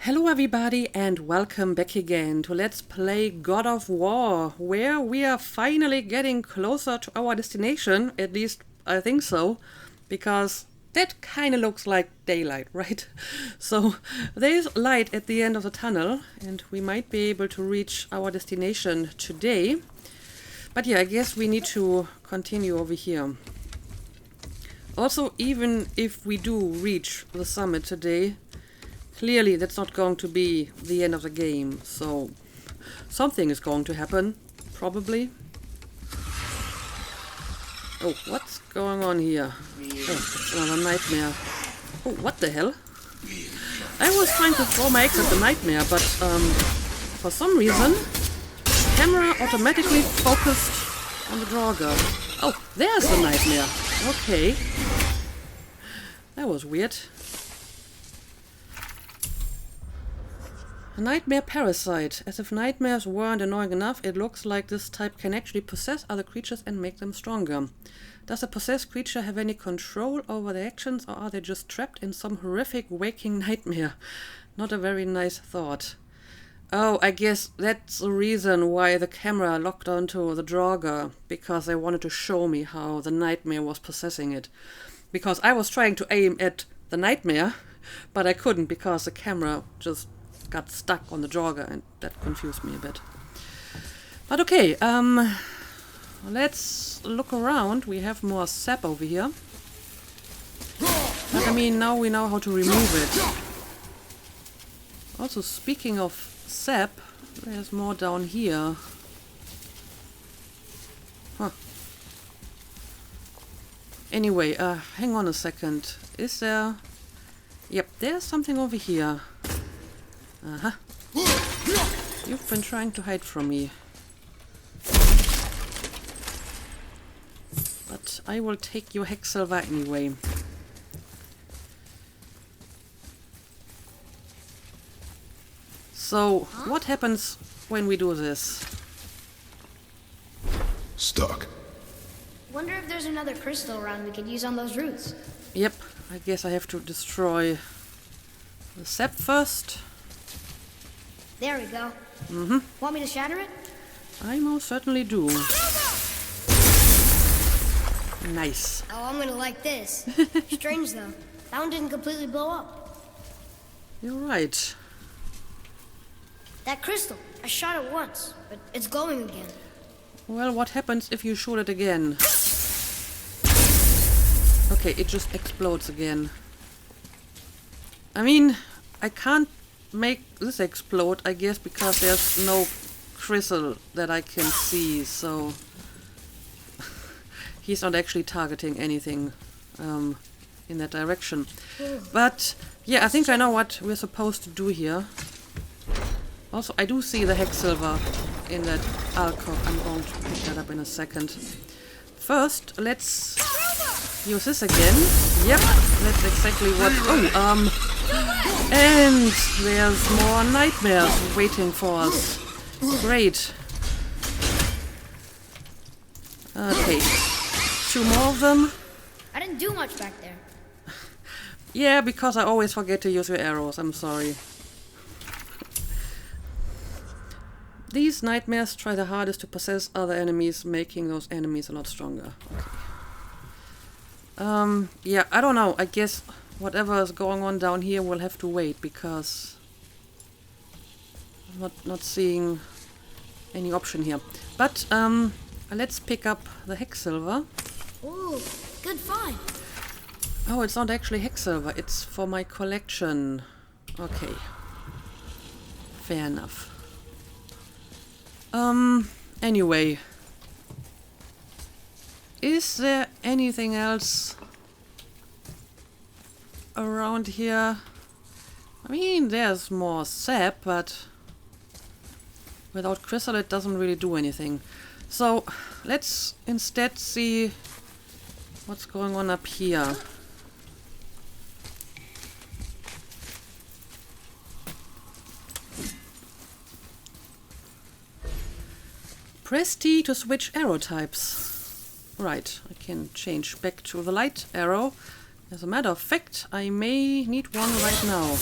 Hello everybody and welcome back again to Let's Play God of War, where we are finally getting closer to our destination, at least I think so, because that kind of looks like daylight, right? So there's light at the end of the tunnel and we might be able to reach our destination today. But yeah, I guess we need to continue over here. Also, even if we do reach the summit today, clearly that's not going to be the end of the game, so something is going to happen, probably. Oh, what's going on here? Oh, it's another nightmare. Oh, what the hell? I was trying to throw my axe at the nightmare, but for some reason, the camera automatically focused on the Draugr. Oh, there's the nightmare. Okay. That was weird. A nightmare parasite. As if nightmares weren't annoying enough, it looks like this type can actually possess other creatures and make them stronger. Does a possessed creature have any control over their actions, or are they just trapped in some horrific waking nightmare? Not a very nice thought. Oh, I guess that's the reason why the camera locked onto the Draugr, because they wanted to show me how the nightmare was possessing it. Because I was trying to aim at the nightmare, but I couldn't because the camera just got stuck on the Draugr, and that confused me a bit. But okay, let's look around. We have more sap over here. But I mean, now we know how to remove it. Also, speaking of sap, there's more down here. Huh. Anyway, hang on a second. Is there... Yep, there's something over here. Uh-huh. You've been trying to hide from me. But I will take your Hexsilver anyway. So, what happens when we do this? Stuck. Wonder if there's another crystal around we could use on those roots. Yep, I guess I have to destroy the sap first. There we go. Mm-hmm. Want me to shatter it? I most certainly do. Nice. Oh, I'm gonna like this. Strange though. That one didn't completely blow up. You're right. That crystal, I shot it once, but it's glowing again. Well, what happens if you shoot it again? Okay, it just explodes again. I mean, I can't make this explode, I guess, because there's no crystal that I can see, so he's not actually targeting anything in that direction. But yeah, I think I know what we're supposed to do here. Also, I do see the Hexsilver in that alcove. I'm going to pick that up in a second. First, let's use this again. Yep, that's exactly what... Oh, and there's more nightmares waiting for us. Great. Okay, 2 more of them. I didn't do much back there. Yeah, because I always forget to use your arrows. I'm sorry. These nightmares try the hardest to possess other enemies, making those enemies a lot stronger. Okay. Yeah, I don't know. I guess whatever is going on down here will have to wait, because I'm not seeing any option here. But let's pick up the Hexsilver. Ooh, good find. Oh, it's not actually Hexsilver. It's for my collection. Okay. Fair enough. Anyway. Is there anything else around here? I mean, there's more sap, but without crystal it doesn't really do anything. So, let's instead see what's going on up here. Press T to switch arrow types. Right, I can change back to the light arrow. As a matter of fact, I may need one right now.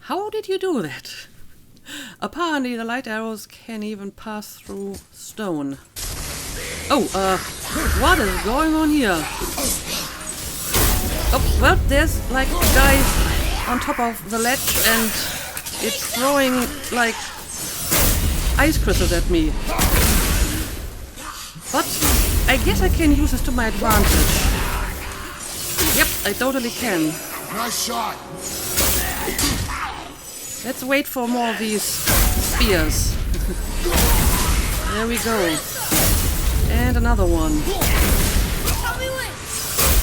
How did you do that? Apparently the light arrows can even pass through stone. Oh, what is going on here? Oh, well, there's like a guy on top of the ledge and it's throwing like ice crystals at me. But I guess I can use this to my advantage. Yep, I totally can. Nice shot. Let's wait for more of these spears. There we go. And another one.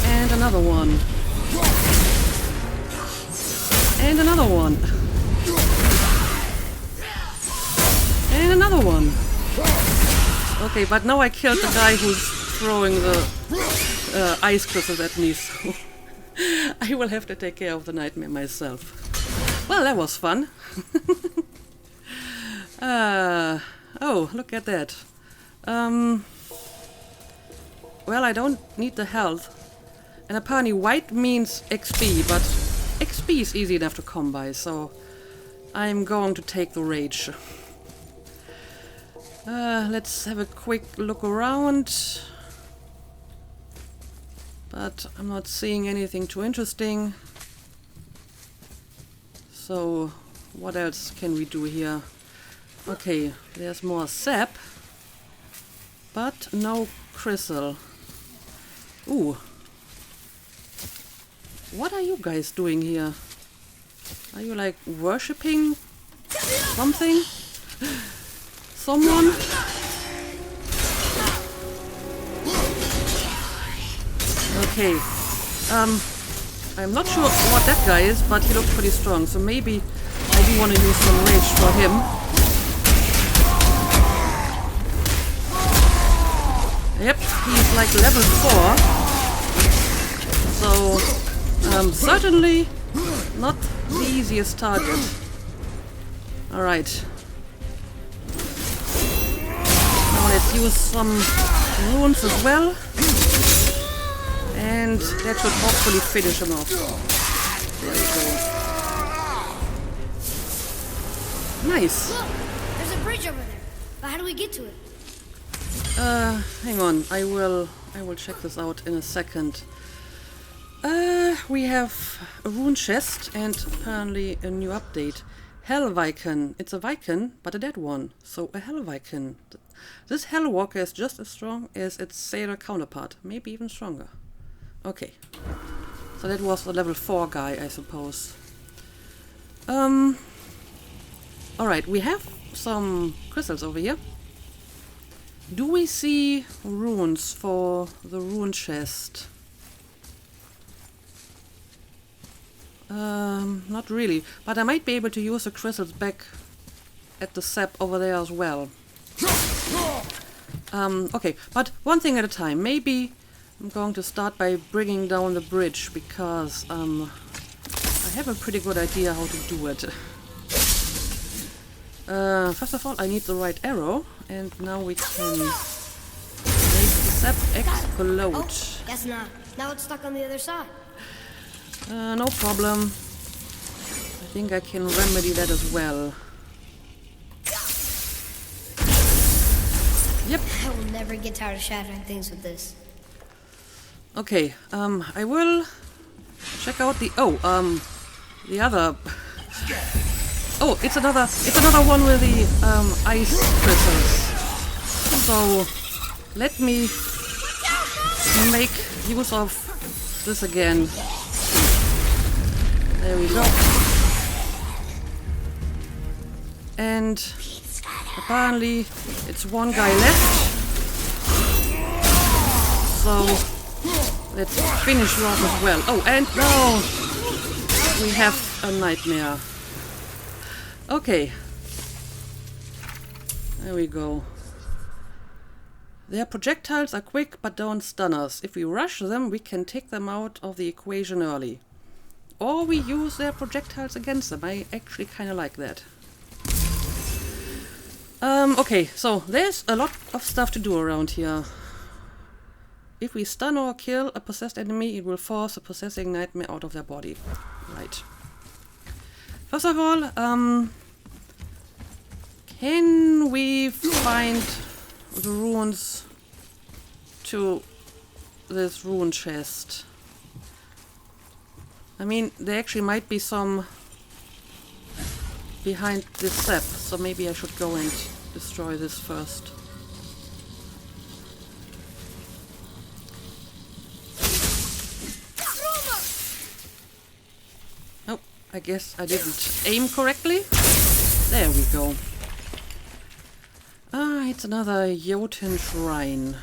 And another one. And another one. And another one. Okay, but now I killed the guy who's throwing the ice crystals at me, so I will have to take care of the nightmare myself. Well, that was fun. Oh, look at that. Well, I don't need the health. And apparently white means XP, but XP is easy enough to come by, so I'm going to take the rage. Let's have a quick look around. But I'm not seeing anything too interesting. So, what else can we do here? Okay, there's more sap. But no crystal. Ooh. What are you guys doing here? Are you like worshipping something? Someone? Okay. I'm not sure what that guy is, but he looks pretty strong, so maybe I do want to use some rage for him. Yep, he's like level 4. So, certainly not the easiest target. Alright. Now let's use some runes as well. And that should hopefully finish him off. There we go. Nice. Look, there's a bridge over there. But how do we get to it? Hang on. I will check this out in a second. We have a rune chest and apparently a new update. Hell Viken. It's a Viken, but a dead one. So a Hell Viken. This Hell Walker is just as strong as its sailor counterpart. Maybe even stronger. Okay. So that was the level 4 guy, I suppose. Alright, we have some crystals over here. Do we see runes for the rune chest? Not really, but I might be able to use the crystals back at the sap over there as well. Okay, but one thing at a time. Maybe I'm going to start by bringing down the bridge, because I have a pretty good idea how to do it. First of all, I need the right arrow, and now we can make the sap explode. Oh, guess not. Now it's stuck on the other side. No problem. I think I can remedy that as well. Yep. I will never get tired of shattering things with this. Okay, I will check out the the other. Oh, it's another one with the ice crystals. So let me make use of this again. There we go. And apparently it's one guy left. So let's finish you off as well. Oh, and now we have a nightmare. Okay. There we go. Their projectiles are quick but don't stun us. If we rush them, we can take them out of the equation early. Or we use their projectiles against them. I actually kind of like that. Okay, so there's a lot of stuff to do around here. If we stun or kill a possessed enemy, it will force a possessing nightmare out of their body. Right. First of all, can we find the runes to this rune chest? I mean, there actually might be some behind this step, so maybe I should go and destroy this first. Oh, I guess I didn't aim correctly. There we go. Ah, it's another Yotun shrine.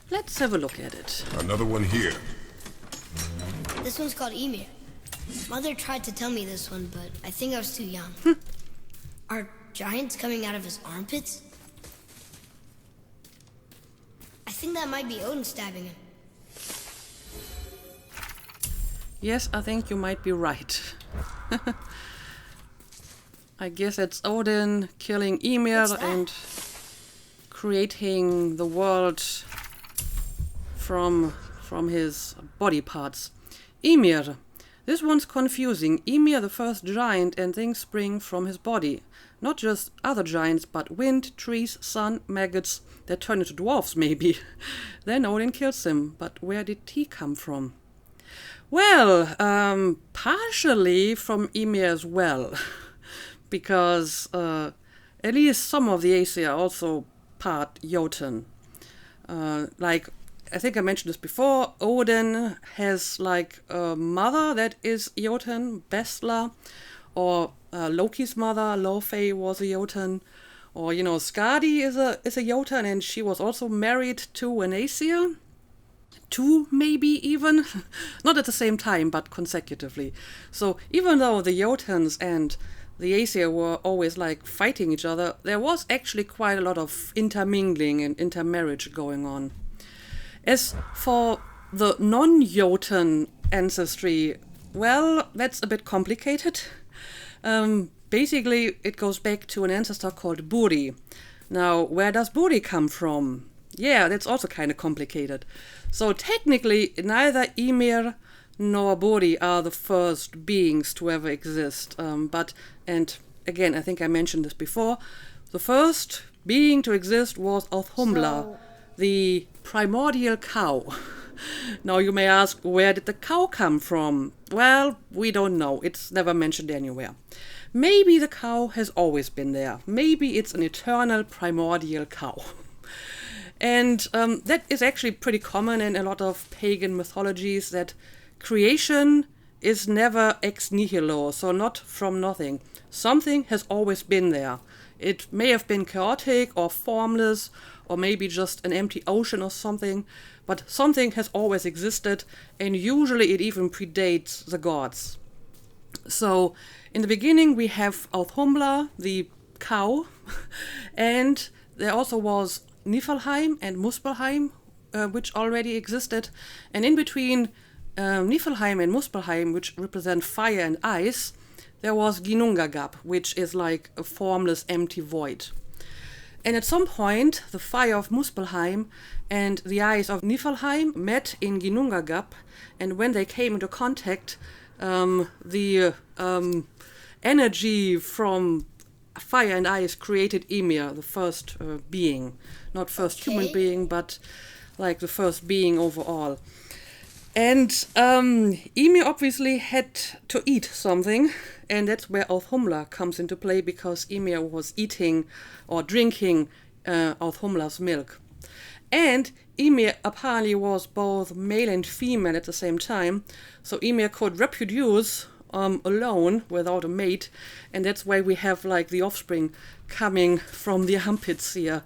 Let's have a look at it. Another one here. This one's called Ymir. Mother tried to tell me this one, but I think I was too young. Are giants coming out of his armpits? I think that might be Odin stabbing him. Yes, I think you might be right. I guess it's Odin killing Ymir and creating the world from his body parts. Ymir. This one's confusing. Ymir, the first giant, and things spring from his body. Not just other giants, but wind, trees, sun, maggots that turn into dwarfs, maybe. Then Odin kills him. But where did he come from? Well, partially from Ymir as well. Because at least some of the Aesir are also part Jotun. Like, I think I mentioned this before, Odin has like a mother that is Jotun, Bestla, or Loki's mother, Laufey, was a Jotun, or Skadi is a Jotun, and she was also married to an Aesir. Two, maybe even, not at the same time, but consecutively. So even though the Jotuns and the Aesir were always like fighting each other, there was actually quite a lot of intermingling and intermarriage going on. As for the non-Jotun ancestry, well, that's a bit complicated. Basically, it goes back to an ancestor called Buri. Now, where does Buri come from? Yeah, that's also kind of complicated. So technically, neither Ymir nor Buri are the first beings to ever exist. And again, I think I mentioned this before, the first being to exist was Authumbla, the primordial cow. Now you may ask, where did the cow come from? Well, we don't know. It's never mentioned anywhere. Maybe the cow has always been there. Maybe it's an eternal primordial cow. And that is actually pretty common in a lot of pagan mythologies, that creation is never ex nihilo, so not from nothing. Something has always been there. It may have been chaotic or formless, or maybe just an empty ocean or something, but something has always existed, and usually it even predates the gods. So in the beginning we have Authumbla, the cow, and there also was Niflheim and Muspelheim, which already existed, and in between Niflheim and Muspelheim, which represent fire and ice, there was Ginnungagap, which is like a formless, empty void. And at some point, the fire of Muspelheim and the ice of Niflheim met in Ginnungagap, and when they came into contact, the energy from fire and ice created Ymir, the first being. Not first human being, but like the first being overall. And Ymir obviously had to eat something, and that's where Authumbla comes into play, because Ymir was eating or drinking Authumla's milk. And Ymir apparently was both male and female at the same time, so Ymir could reproduce alone without a mate, and that's why we have like the offspring coming from the armpits here,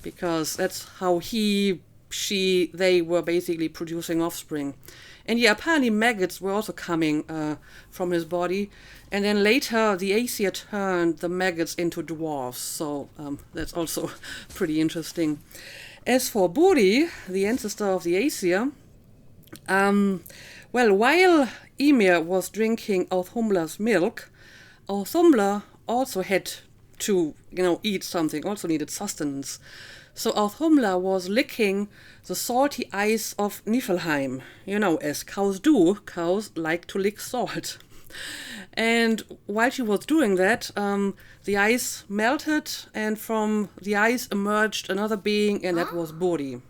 because that's how they were basically producing offspring. And yeah, apparently maggots were also coming from his body, and then later the Aesir turned the maggots into dwarves, so that's also pretty interesting. As for Buri, the ancestor of the Aesir, well, while Ymir was drinking Authumla's milk, Authumbla also had to, eat something, also needed sustenance. So Authumbla was licking the salty ice of Niflheim. As cows do, cows like to lick salt. And while she was doing that, the ice melted, and from the ice emerged another being, and that was Bori.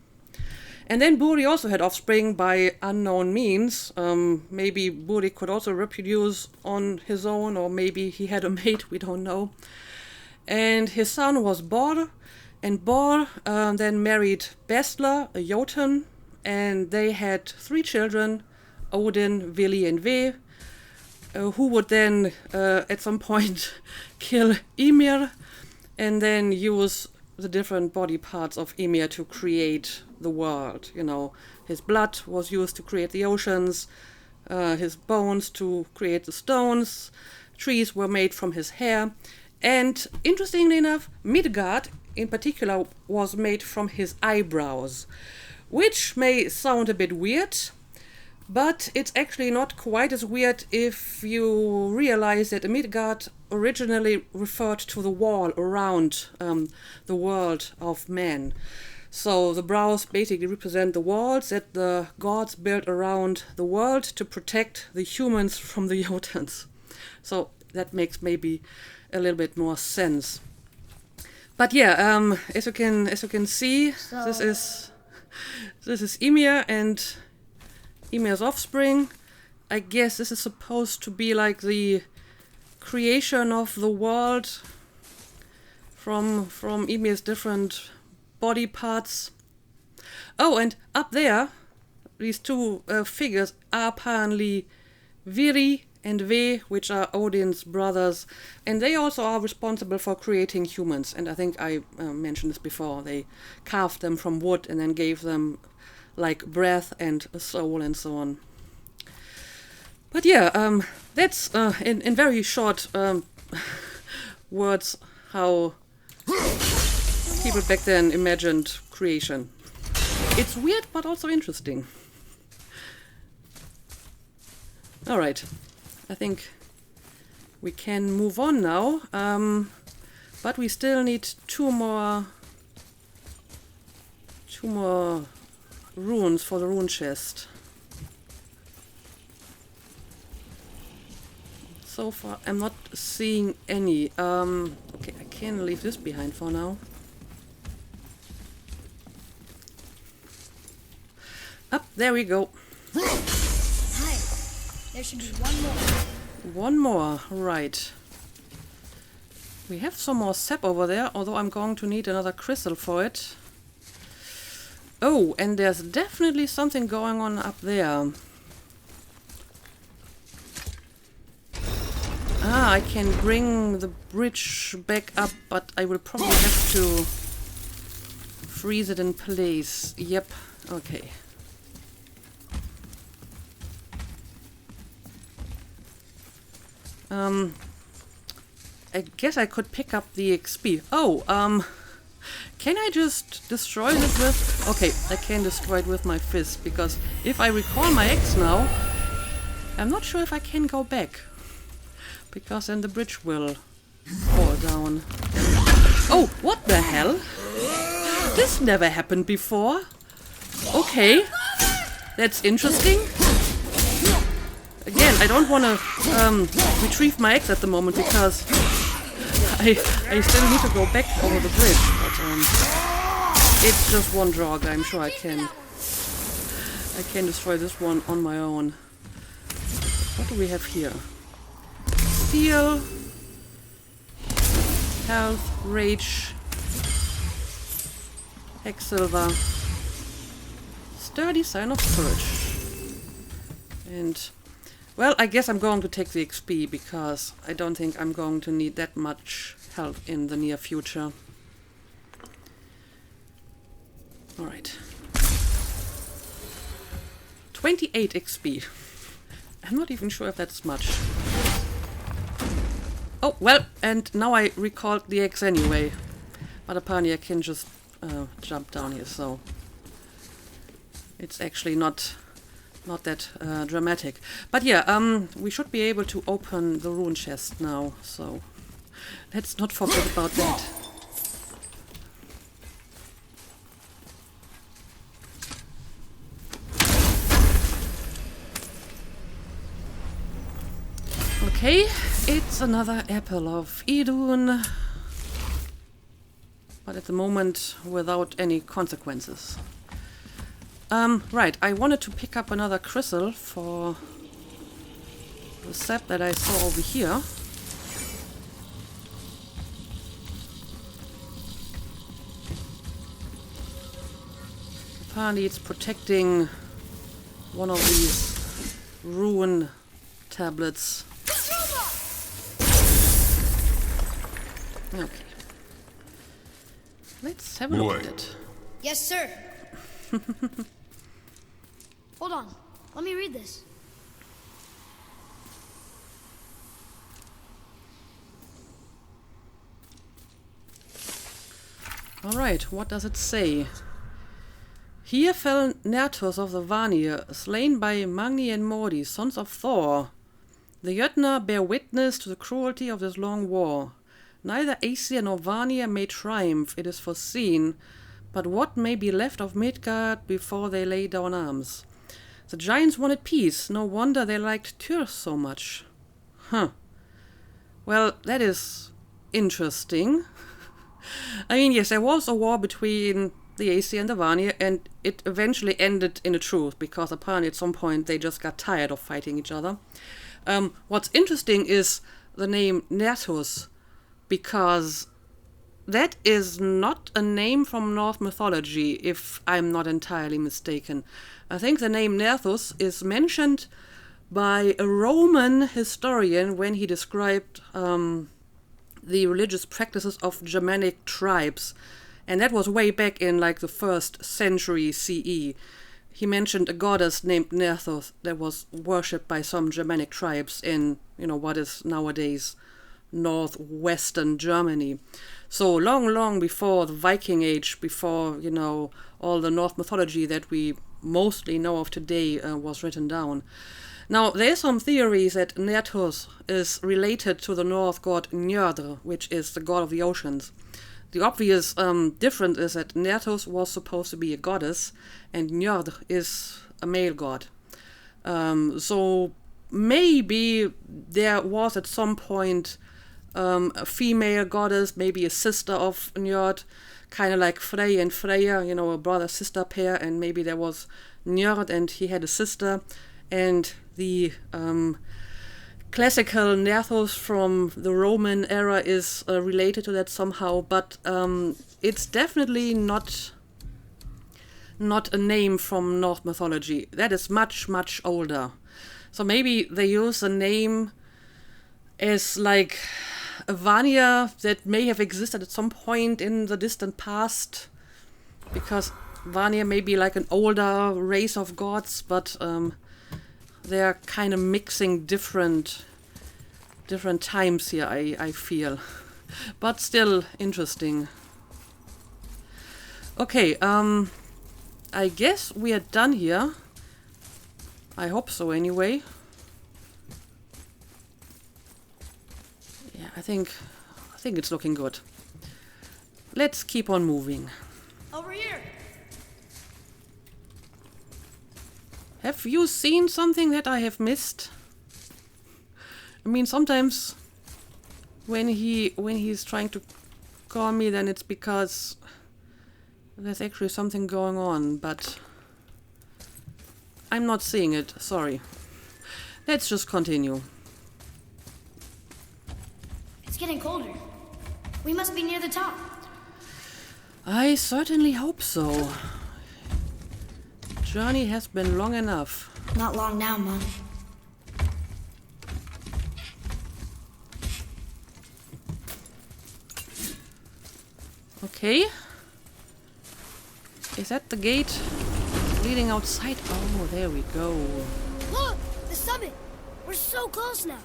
And then Bori also had offspring by unknown means. Maybe Bori could also reproduce on his own, or maybe he had a mate, we don't know. And his son was Bor, and Bor then married Bestla, a Jotun, and they had 3 children, Odin, Vili, and Ve, who would then at some point kill Ymir, and then use the different body parts of Ymir to create the world. You know, his blood was used to create the oceans, his bones to create the stones, trees were made from his hair, and interestingly enough, Midgard in particular was made from his eyebrows, which may sound a bit weird, but it's actually not quite as weird if you realize that Midgard originally referred to the wall around the world of men. So the brows basically represent the walls that the gods built around the world to protect the humans from the Jotuns. So that makes maybe a little bit more sense. But yeah, as you can see, So- this is Ymir and Ymir's offspring. I guess this is supposed to be like the creation of the world from Ymir's different body parts. Oh, and up there, these 2 figures are apparently Viri and Ve, which are Odin's brothers, and they also are responsible for creating humans. And I think I mentioned this before. They carved them from wood and then gave them like breath and a soul and so on. But yeah, that's in very short words how people back then imagined creation. It's weird, but also interesting. All right, I think we can move on now, but we still need two more runes for the rune chest. So far, I'm not seeing any. Okay, I can leave this behind for now. Up, there we go. Hi. There should be one more. One more, right. We have some more sap over there, although I'm going to need another crystal for it. Oh, and there's definitely something going on up there. Ah, I can bring the bridge back up, but I will probably have to freeze it in place. Yep, okay. I guess I could pick up the XP. Oh, can I just destroy this with... Okay, I can destroy it with my fist, because if I recall my X now, I'm not sure if I can go back. Because then the bridge will fall down. Oh, what the hell? This never happened before. Okay, that's interesting. Again, I don't want to retrieve my X at the moment because I still need to go back over the bridge. But it's just one drog. I'm sure I can destroy this one on my own. What do we have here? Steel, health, rage, Hex-Silver, sturdy sign of courage, and well, I guess I'm going to take the XP because I don't think I'm going to need that much help in the near future. Alright. 28 XP. I'm not even sure if that's much. Oh, well, and now I recalled the X anyway. But apparently I can just jump down here, so it's actually not that dramatic. But yeah, we should be able to open the rune chest now, so let's not forget about that. Okay, it's another apple of Idun. But at the moment, without any consequences. Right, I wanted to pick up another crystal for the sap that I saw over here. Apparently it's protecting one of these rune tablets. Okay. Let's have a look at it. Yes, sir. Hold on. Let me read this. Alright, what does it say? Here fell Nerthus of the Vanir, slain by Magni and Modi, sons of Thor. The Jötnar bear witness to the cruelty of this long war. Neither Aesir nor Vanir may triumph, it is foreseen, but what may be left of Midgard before they lay down arms? The giants wanted peace, no wonder they liked Tyr so much. Huh. Well, that is interesting. I mean, yes, there was a war between the Aesir and the Vanir, and it eventually ended in a truce, because apparently at some point they just got tired of fighting each other. What's interesting is the name Nerthus, because that is not a name from Norse mythology, if I'm not entirely mistaken. I think the name Nerthus is mentioned by a Roman historian when he described the religious practices of Germanic tribes. And that was way back in like the 1st century CE. He mentioned a goddess named Nerthus that was worshipped by some Germanic tribes in, what is nowadays northwestern Germany. So long before the Viking Age, before, all the Norse mythology that we mostly know of today was written down. Now, there are some theories that Nerthus is related to the Norse god Njordr, which is the god of the oceans. The obvious difference is that Nerthus was supposed to be a goddess, and Njordr is a male god. So maybe there was at some point a female goddess, maybe a sister of Njord, kind of like Frey and Freya, a brother-sister pair, and maybe there was Njord and he had a sister, and the classical Nerthus from the Roman era is related to that somehow, but it's definitely not a name from Norse mythology. That is much, much older. So maybe they use a name as like a Vanir that may have existed at some point in the distant past, because Vanir may be like an older race of gods, but they're kind of mixing different times here, I feel. But still interesting. Okay, I guess we are done here. I hope so anyway. Yeah, I think it's looking good. Let's keep on moving. Over here. Have you seen something that I have missed? I mean, sometimes when he's trying to call me, then it's because there's actually something going on, but I'm not seeing it, sorry. Let's just continue. It's getting colder. We must be near the top. I certainly hope so. Journey has been long enough. Not long now, Mom. Okay. Is that the gate leading outside? Oh, there we go. Look! The summit! We're so close now.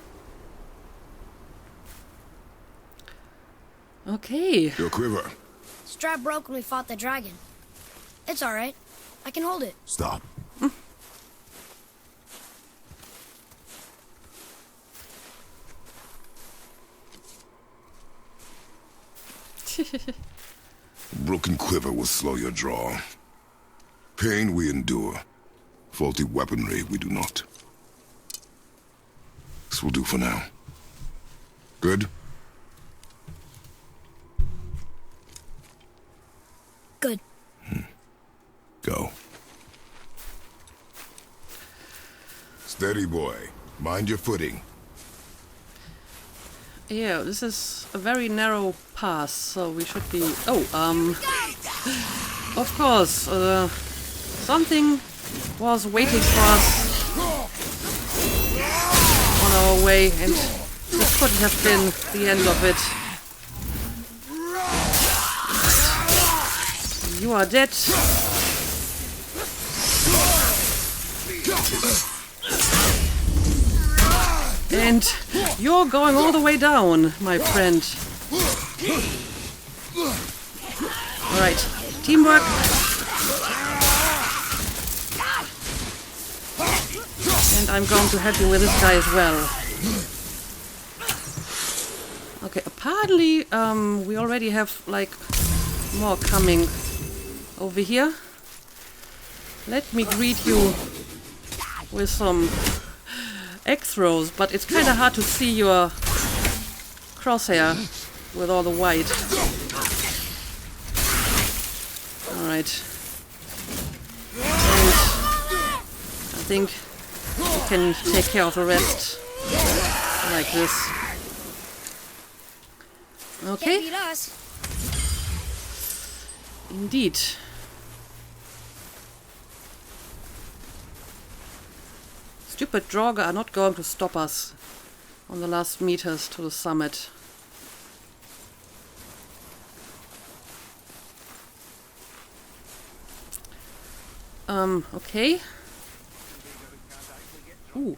Okay. Your quiver. Strap broke when we fought the dragon. It's alright. I can hold it. Stop. Broken quiver will slow your draw. Pain we endure. Faulty weaponry we do not. This will do for now. Good? Good. Go. Steady, boy. Mind your footing. Yeah, this is a very narrow pass, so we should be... Oh, of course, something was waiting for us on our way, and this couldn't have been the end of it. You are dead. And you're going all the way down, my friend. Alright, teamwork. And I'm going to help you with this guy as well. Okay, apparently we already have, like, more coming over here. Let me greet you with some X throws, but it's kind of hard to see your crosshair with all the white. Alright. And I think we can take care of the rest like this. Okay? Can't beat us. Indeed. Stupid Draugr are not going to stop us on the last meters to the summit. Okay. Ooh.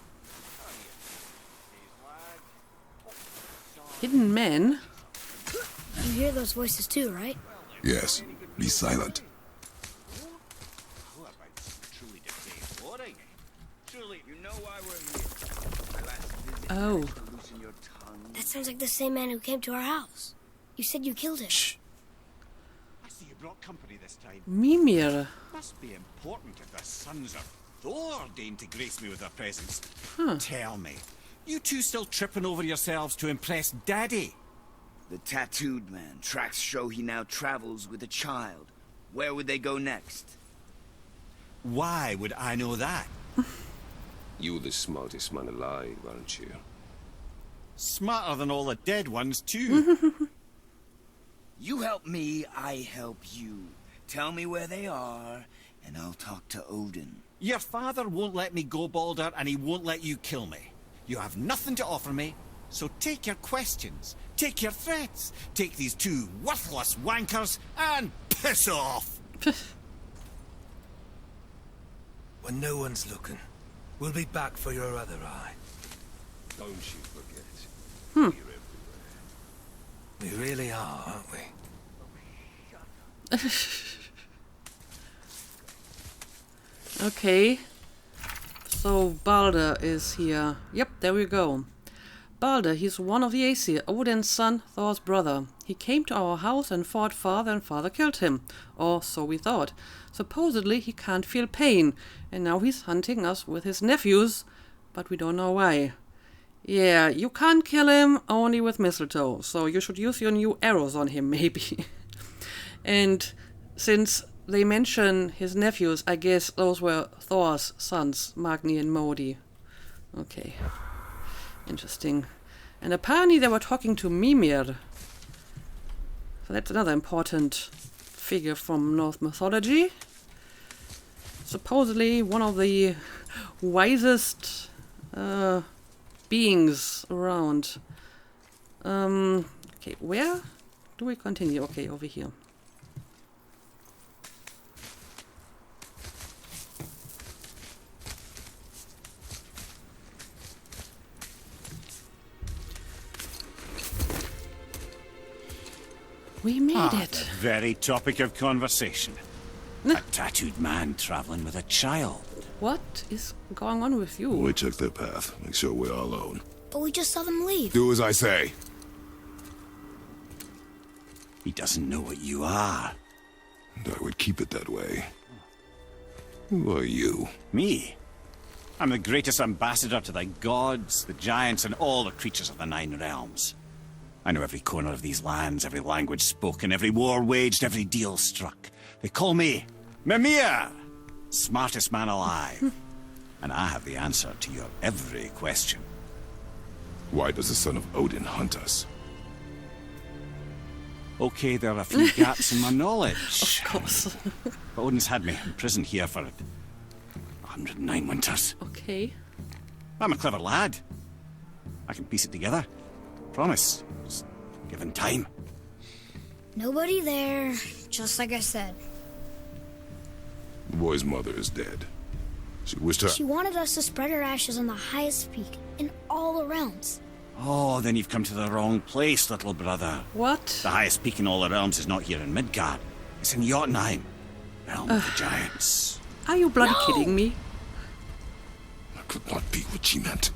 Hidden men? You hear those voices too, right? Yes. Be silent. Oh. That sounds like the same man who came to our house. You said you killed him. Shh. I see you brought company this time. Mimir. Must be important if the sons of Thor deign to grace me with their presence. Huh. Tell me, you two still tripping over yourselves to impress Daddy? The tattooed man. Tracks show he now travels with a child. Where would they go next? Why would I know that? You were the smartest man alive, aren't you? Smarter than all the dead ones, too. You help me, I help you. Tell me where they are, and I'll talk to Odin. Your father won't let me go, Balder, and he won't let you kill me. You have nothing to offer me, so take your questions, take your threats, take these two worthless wankers, and piss off! When no one's looking, we'll be back for your other eye. Don't you forget. Hmm. We're everywhere. We really are, aren't we? Okay. So Balder is here. Yep, there we go. Balder, he's one of the Aesir, Odin's son, Thor's brother. He came to our house and fought father, and father killed him. Or so we thought. Supposedly he can't feel pain, and now he's hunting us with his nephews, but we don't know why. Yeah, you can't kill him only with mistletoe, so you should use your new arrows on him, maybe. And since they mention his nephews, I guess those were Thor's sons, Magni and Modi. Okay. Interesting. And apparently they were talking to Mimir. So that's another important figure from Norse mythology. Supposedly one of the wisest beings around. Okay, where do we continue? Okay, over here. We made it. The very topic of conversation. A tattooed man traveling with a child. What is going on with you? We took their path. Make sure we're all alone. But we just saw them leave. Do as I say. He doesn't know what you are. And I would keep it that way. Who are you? Me? I'm the greatest ambassador to the gods, the giants, and all the creatures of the Nine Realms. I know every corner of these lands, every language spoken, every war waged, every deal struck. They call me Mimir, smartest man alive. And I have the answer to your every question. Why does the son of Odin hunt us? Okay, there are a few gaps in my knowledge. Of course. But Odin's had me in prison here for 109 winters. Okay. I'm a clever lad. I can piece it together. Promise. Just given time. Nobody there, just like I said. The boy's mother is dead. She wished her... She wanted us to spread her ashes on the highest peak in all the realms. Oh, then you've come to the wrong place, little brother. What? The highest peak in all the realms is not here in Midgard. It's in Jotunheim, realm of the giants. Are you bloody kidding me? That could not be what she meant.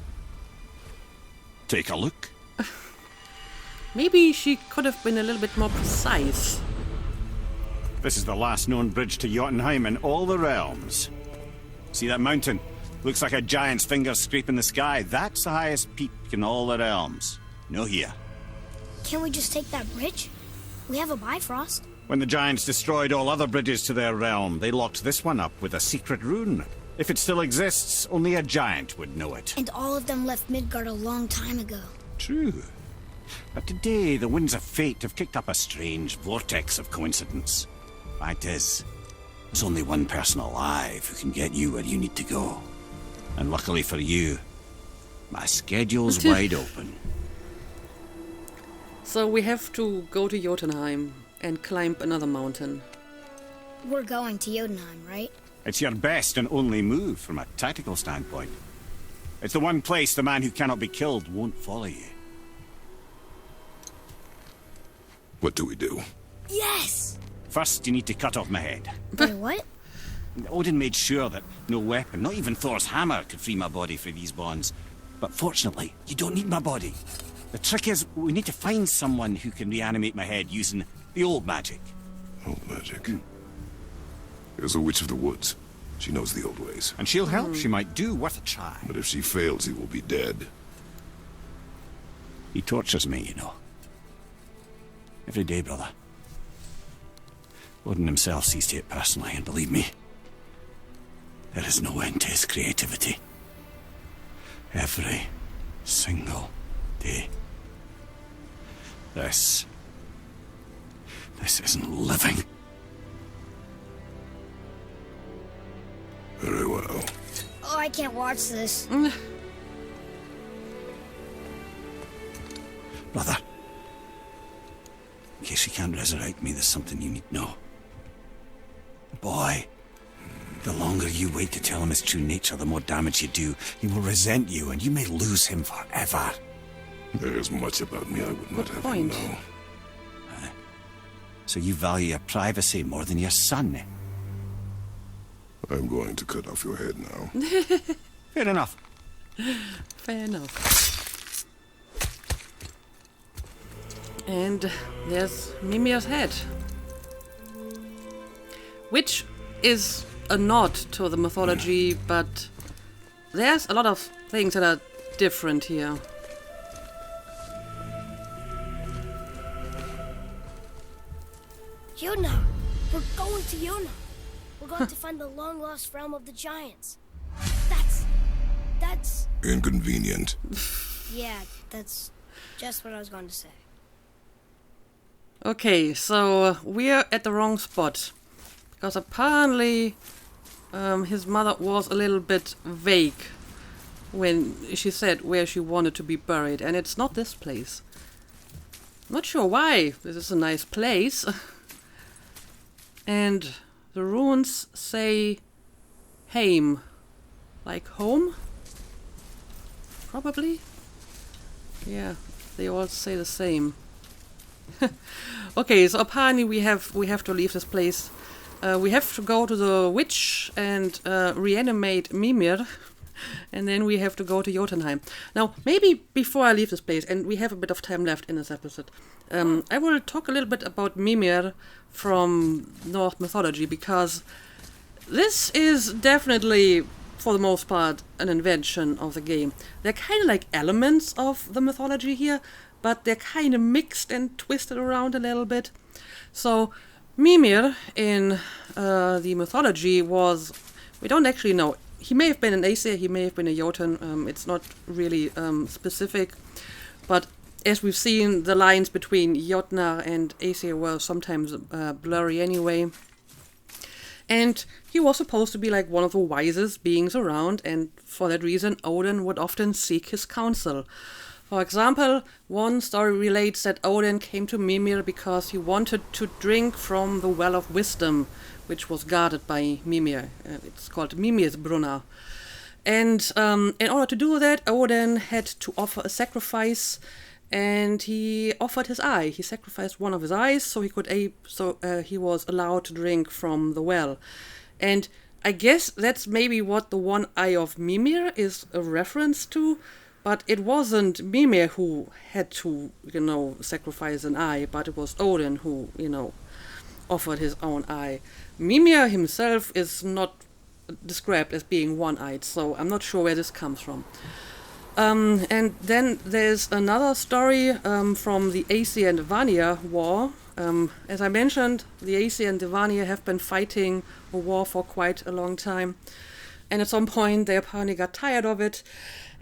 Take a look. Maybe she could have been a little bit more precise. This is the last known bridge to Jotunheim in all the realms. See that mountain? Looks like a giant's finger scraping the sky. That's the highest peak in all the realms. No here. Can't we just take that bridge? We have a Bifrost. When the giants destroyed all other bridges to their realm, they locked this one up with a secret rune. If it still exists, only a giant would know it. And all of them left Midgard a long time ago. True. But today, the winds of fate have kicked up a strange vortex of coincidence. Fact is, there's only one person alive who can get you where you need to go. And luckily for you, my schedule's wide open. So we have to go to Jotunheim and climb another mountain. We're going to Jotunheim, right? It's your best and only move from a tactical standpoint. It's the one place the man who cannot be killed won't follow you. What do we do? Yes! First, you need to cut off my head. Wait, what? Odin made sure that no weapon, not even Thor's hammer, could free my body from these bonds. But fortunately, you don't need my body. The trick is, we need to find someone who can reanimate my head using the old magic. Old magic. There's a witch of the woods. She knows the old ways. And she'll help. She might do worth a try. But if she fails, he will be dead. He tortures me, you know. Every day, brother. Odin himself sees to it personally, and believe me, there is no end to his creativity. Every single day. This isn't living. Very well. Oh, I can't watch this. Brother, in case you can't resurrect me, there's something you need to know. Boy, the longer you wait to tell him his true nature, the more damage you do. He will resent you, and you may lose him forever. There's much about me I would not have him know. So you value your privacy more than your son? I'm going to cut off your head now. Fair enough. Fair enough. And there's Mimir's head. Which is a nod to the mythology, but there's a lot of things that are different here. Yotun, we're going to Yotun. We're going to find the long-lost realm of the giants. That's... Inconvenient. Yeah, that's just what I was going to say. Okay, so we're at the wrong spot. Because apparently his mother was a little bit vague when she said where she wanted to be buried. And it's not this place. Not sure why. This is a nice place. And the runes say Heim. Like home? Probably? Yeah, they all say the same. Okay, so apparently we have to leave this place. We have to go to the witch and reanimate Mimir, and then we have to go to Jotunheim. Now, maybe before I leave this place, and we have a bit of time left in this episode, I will talk a little bit about Mimir from Norse mythology, because this is definitely, for the most part, an invention of the game. They're kind of like elements of the mythology here, but they're kind of mixed and twisted around a little bit. So Mimir in the mythology was, we don't actually know. He may have been an Aesir, he may have been a Yotun. It's not really specific, but as we've seen, the lines between Jotnar and Aesir were sometimes blurry anyway. And he was supposed to be like one of the wisest beings around, and for that reason Odin would often seek his counsel. For example, one story relates that Odin came to Mimir because he wanted to drink from the Well of Wisdom, which was guarded by Mimir. It's called Mimir's Brunna. And in order to do that, Odin had to offer a sacrifice, and he offered his eye. He sacrificed one of his eyes so he was allowed to drink from the well. And I guess that's maybe what the one eye of Mimir is a reference to, but it wasn't Mimir who had to, sacrifice an eye, but it was Odin who, offered his own eye. Mimir himself is not described as being one-eyed, so I'm not sure where this comes from. And then there's another story from the Aesir and Vanir war. As I mentioned, the Aesir and the Vanir have been fighting a war for quite a long time. And at some point they apparently got tired of it,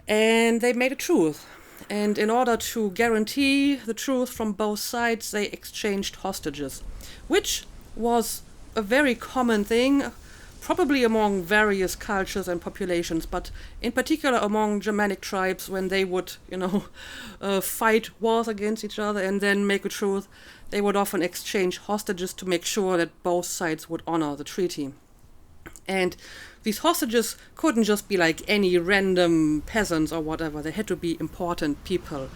and they made a truce. And in order to guarantee the truth from both sides, they exchanged hostages, which was a very common thing, probably among various cultures and populations, but in particular among Germanic tribes, when they would, fight wars against each other and then make a truce, they would often exchange hostages to make sure that both sides would honor the treaty. And these hostages couldn't just be like any random peasants or whatever. They had to be important people,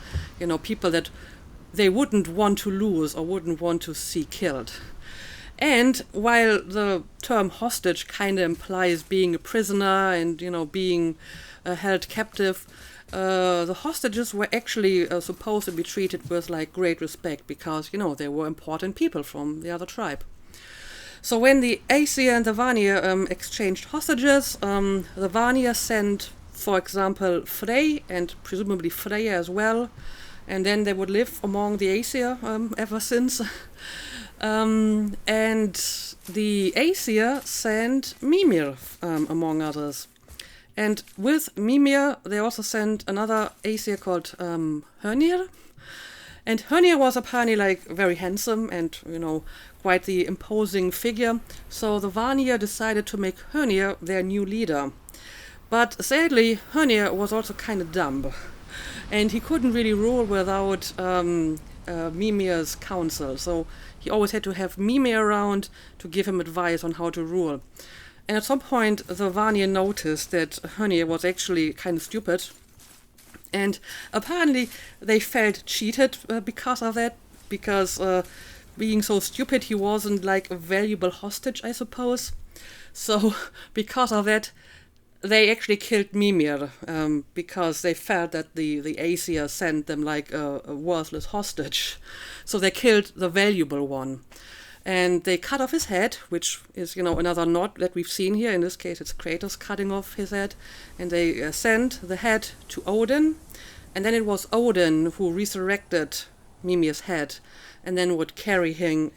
people that they wouldn't want to lose or wouldn't want to see killed. And while the term hostage kind of implies being a prisoner and, being held captive, the hostages were actually supposed to be treated with like great respect because, they were important people from the other tribe. So when the Aesir and the Vanir exchanged hostages, the Vanir sent, for example, Frey and presumably Freya as well, and then they would live among the Aesir ever since. And the Aesir sent Mimir, among others. And with Mimir, they also sent another Aesir called Hörnir. And Hörnir was apparently like very handsome and, quite the imposing figure. So the Vanir decided to make Hörnir their new leader. But sadly, Hörnir was also kind of dumb. And he couldn't really rule without Mimir's counsel. So he always had to have Mimir around to give him advice on how to rule. And at some point, the Vanir noticed that Hörnir was actually kind of stupid. And apparently they felt cheated because of that, because being so stupid, he wasn't like a valuable hostage, I suppose. So because of that, they actually killed Mimir because they felt that the Aesir sent them like a worthless hostage. So they killed the valuable one. And they cut off his head, which is, another nod that we've seen here. In this case, it's Kratos cutting off his head. And they sent the head to Odin. And then it was Odin who resurrected Mimir's head and then would carry him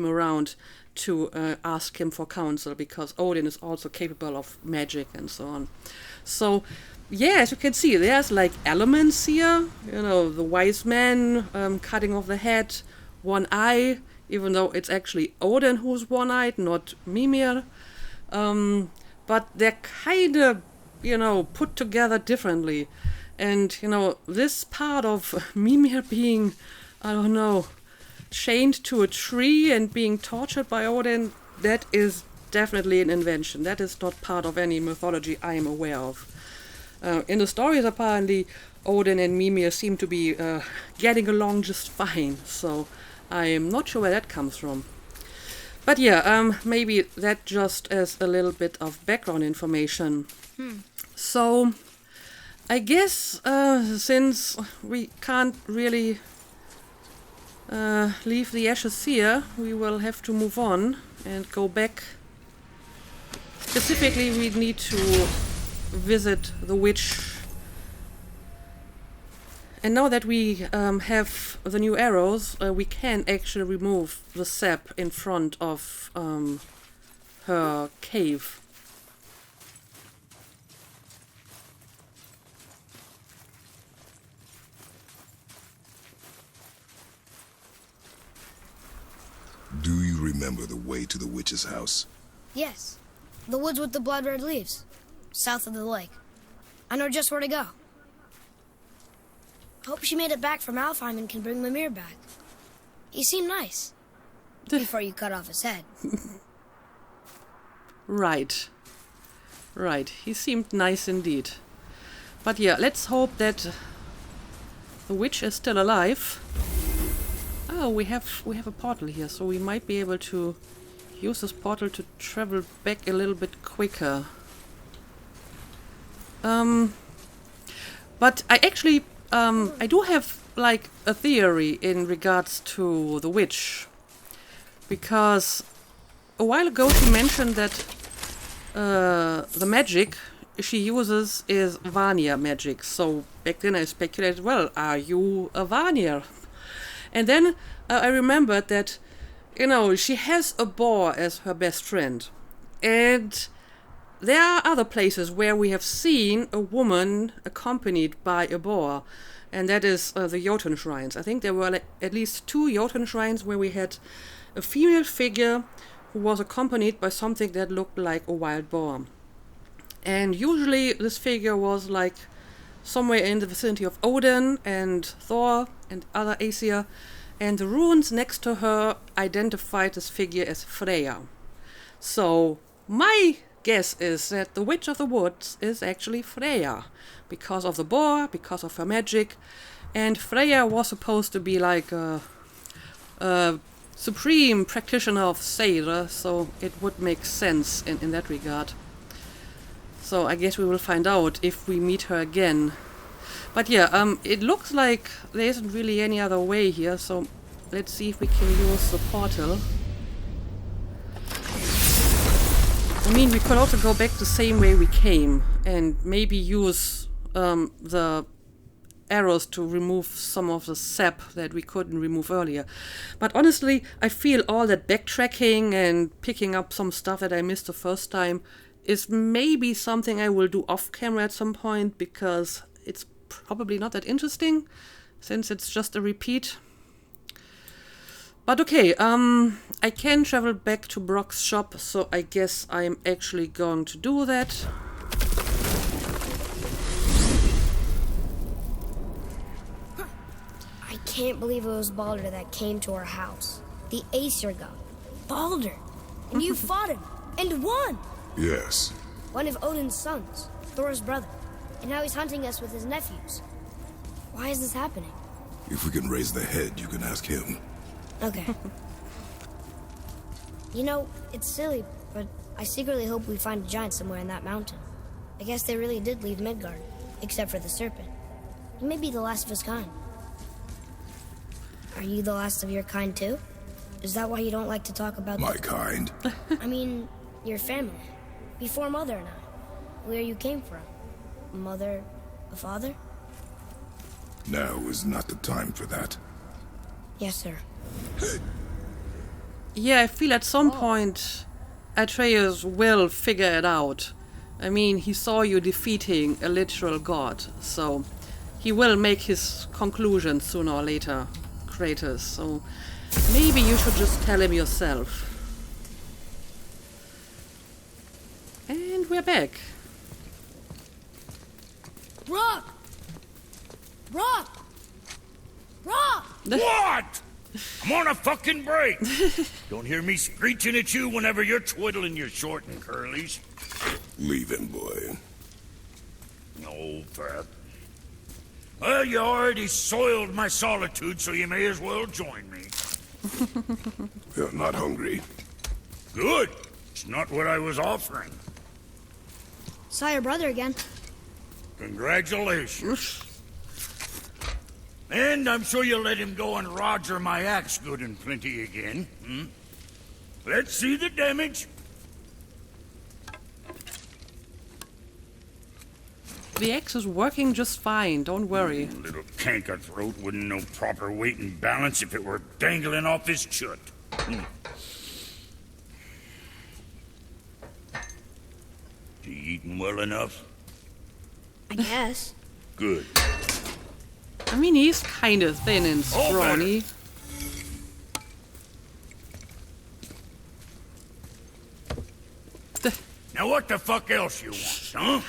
around to ask him for counsel, because Odin is also capable of magic and so on. So, yeah, as you can see, there's like elements here. The wise man cutting off the head, one eye, even though it's actually Odin who's one-eyed, not Mimir. But they're kind of, put together differently. And, this part of Mimir being, chained to a tree and being tortured by Odin, that is definitely an invention. That is not part of any mythology I am aware of. In the stories, apparently, Odin and Mimir seem to be getting along just fine, so I am not sure where that comes from. But yeah, maybe that just as a little bit of background information. So, I guess since we can't really leave the ashes here, we will have to move on and go back. Specifically, we need to visit the witch And now that we have the new arrows, we can actually remove the sap in front of her cave. Do you remember the way to the witch's house? Yes. The woods with the blood-red leaves. South of the lake. I know just where to go. Hope she made it back from Alfheim and can bring Mimir back. He seemed nice. Before you cut off his head. Right. Right. He seemed nice indeed. But yeah, let's hope that the witch is still alive. Oh, we have a portal here, so we might be able to use this portal to travel back a little bit quicker. But I actually, I do have like a theory in regards to the witch, because a while ago she mentioned that the magic she uses is Vanir magic. So back then I speculated, well, are you a Vanir? And then I remembered that, you know, she has a boar as her best friend. And there are other places where we have seen a woman accompanied by a boar. And that is the Yotun shrines. I think there were at least 2 Yotun shrines where we had a female figure who was accompanied by something that looked like a wild boar. And usually this figure was like somewhere in the vicinity of Odin and Thor and other Aesir, and the runes next to her identified this figure as Freya. So my guess is that the Witch of the Woods is actually Freya, because of the boar, because of her magic, and Freya was supposed to be like a supreme practitioner of Seira, so it would make sense in that regard. So I guess we will find out if we meet her again. But yeah, it looks like there isn't really any other way here, so let's see if we can use the portal. I mean, we could also go back the same way we came, and maybe use the arrows to remove some of the sap that we couldn't remove earlier. But honestly, I feel all that backtracking and picking up some stuff that I missed the first time is maybe something I will do off camera at some point, because it's probably not that interesting, since it's just a repeat. But okay, I can travel back to Brok's shop, so I guess I'm actually going to do that. I can't believe it was Balder that came to our house. The Aesir god. Balder! And you fought him, and won! Yes. One of Odin's sons, Thor's brother. And now he's hunting us with his nephews. Why is this happening? If we can raise the head, you can ask him. Okay. You know, it's silly, but I secretly hope we find a giant somewhere in that mountain. I guess they really did leave Midgard, except for the serpent. He may be the last of his kind. Are you the last of your kind too? Is that why you don't like to talk about My kind? I mean, your family. Before Mother and I. Where you came from. Mother, a father? Now is not the time for that. Yes, sir. Yeah, I feel at some point Atreus will figure it out. I mean, he saw you defeating a literal god, so he will make his conclusion sooner or later, Kratos. So maybe you should just tell him yourself. And we're back. Brok! Brok! Brok! What? I'm on a fucking break. Don't hear me screeching at you whenever you're twiddling your short and curlies. Leave him, boy. No, Pat. Well, you already soiled my solitude, so you may as well join me. You're not hungry. Good. It's not what I was offering. Saw your brother again. Congratulations. And I'm sure you'll let him go and Roger my axe good and plenty again. Let's see the damage. The axe is working just fine, don't worry. Little canker throat wouldn't know proper weight and balance if it were dangling off his chut. You eating well enough? I guess. Good. I mean, he's kind of thin and scrawny. Now what the fuck else you want, huh?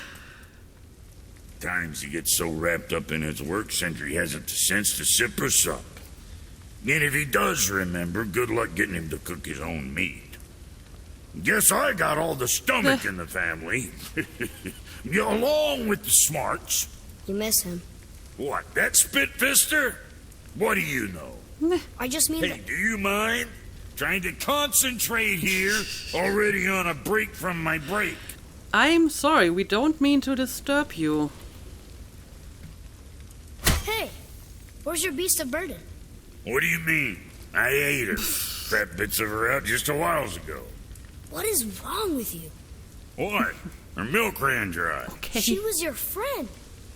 Times he gets so wrapped up in his work, Sentry hasn't the sense to sip or sup. And if he does remember, good luck getting him to cook his own meat. Guess I got all the stomach in the family. Along with the smarts. You miss him. What, that spit-fister? What do you know? I just mean Hey, that... do you mind? Trying to concentrate here, already on a break from my break. I'm sorry, we don't mean to disturb you. Hey, where's your beast of burden? What do you mean? I ate her. Fat bits of her out just a while ago. What is wrong with you? What? Her milk ran dry. Okay. She was your friend.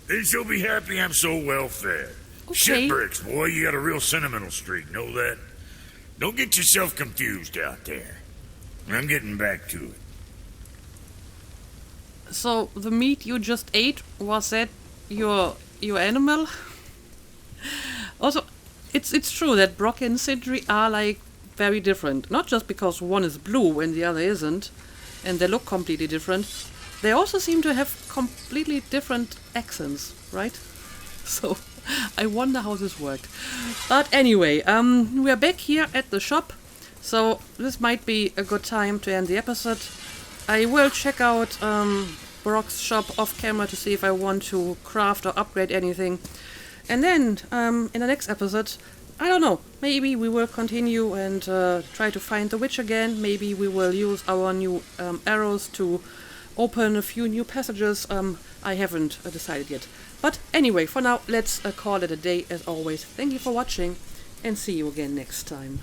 Then she'll be happy I'm so well fed. Okay. Shit bricks, boy, you got a real sentimental streak, know that? Don't get yourself confused out there. I'm getting back to it. So, the meat you just ate, was that your animal? Also, it's true that Brok and Sindri are, like, very different. Not just because one is blue and the other isn't, and they look completely different. They also seem to have completely different accents, right? So, I wonder how this worked. But anyway, we are back here at the shop, so this might be a good time to end the episode. I will check out Brok's shop off camera to see if I want to craft or upgrade anything. And then, in the next episode, I don't know, maybe we will continue and try to find the witch again. Maybe we will use our new arrows to open a few new passages. I haven't decided yet. But anyway, for now, let's call it a day as always. Thank you for watching, and see you again next time.